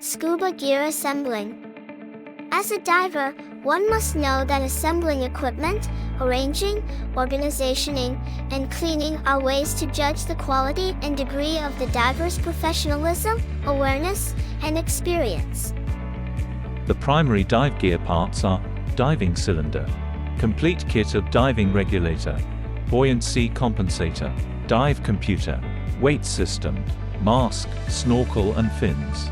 Scuba Gear Assembling. As a diver, one must know that assembling equipment, arranging, organizationing, and cleaning are ways to judge the quality and degree of the diver's professionalism, awareness, and experience. The primary dive gear parts are diving cylinder, complete kit of diving regulator, buoyancy compensator, dive computer, weight system, mask, snorkel and fins.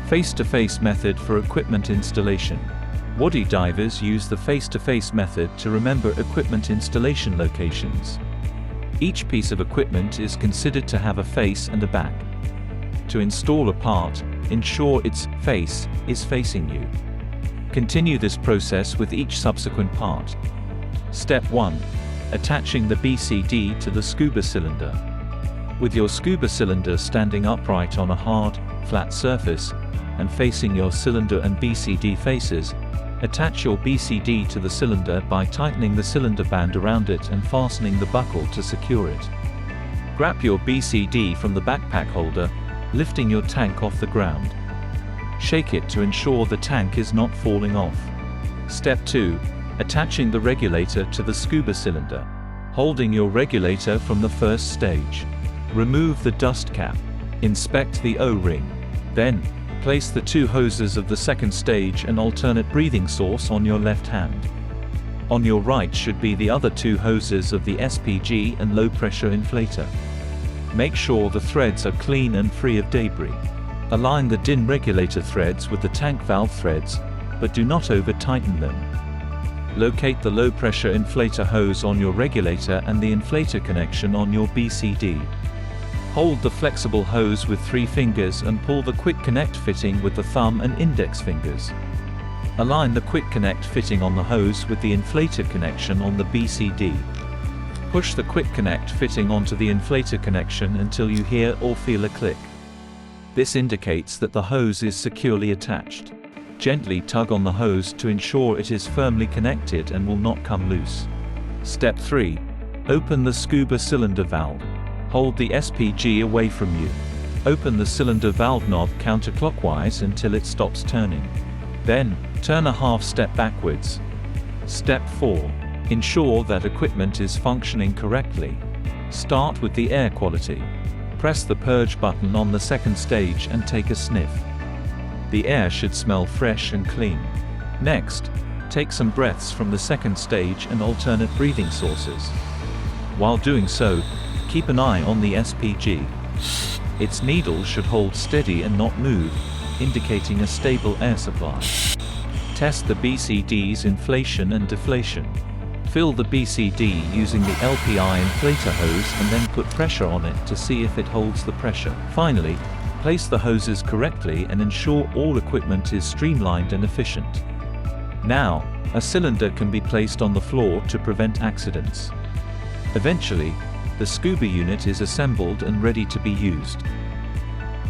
Face-to-face method for equipment installation. WADI divers use the face-to-face method to remember equipment installation locations. Each piece of equipment is considered to have a face and a back. To install a part, ensure its face is facing you. Continue this process with each subsequent part. Step 1. Attaching the BCD to the scuba cylinder. With your scuba cylinder standing upright on a hard, flat surface, and facing your cylinder and BCD faces, attach your BCD to the cylinder by tightening the cylinder band around it and fastening the buckle to secure it. Grab your BCD from the backpack holder, lifting your tank off the ground. Shake it to ensure the tank is not falling off. Step 2. Attaching the regulator to the scuba cylinder. Holding your regulator from the first stage. Remove the dust cap. Inspect the O-ring. Then, place the two hoses of the second stage and alternate breathing source on your left hand. On your right should be the other two hoses of the SPG and low-pressure inflator. Make sure the threads are clean and free of debris. Align the DIN regulator threads with the tank valve threads, but do not over-tighten them. Locate the low-pressure inflator hose on your regulator and the inflator connection on your BCD. Hold the flexible hose with 3 fingers and pull the quick connect fitting with the thumb and index fingers. Align the quick connect fitting on the hose with the inflator connection on the BCD. Push the quick connect fitting onto the inflator connection until you hear or feel a click. This indicates that the hose is securely attached. Gently tug on the hose to ensure it is firmly connected and will not come loose. Step 3. Open the scuba cylinder valve. Hold the SPG away from you. Open the cylinder valve knob counterclockwise until it stops turning. Then, turn a half step backwards. Step 4. Ensure that equipment is functioning correctly. Start with the air quality. Press the purge button on the second stage and take a sniff. The air should smell fresh and clean. Next, take some breaths from the second stage and alternate breathing sources. While doing so, keep an eye on the SPG. Its needle should hold steady and not move, indicating a stable air supply. Test the BCD's inflation and deflation. Fill the BCD using the LPI inflator hose and then put pressure on it to see if it holds the pressure. Finally, place the hoses correctly and ensure all equipment is streamlined and efficient. Now, a cylinder can be placed on the floor to prevent accidents. Eventually, the scuba unit is assembled and ready to be used.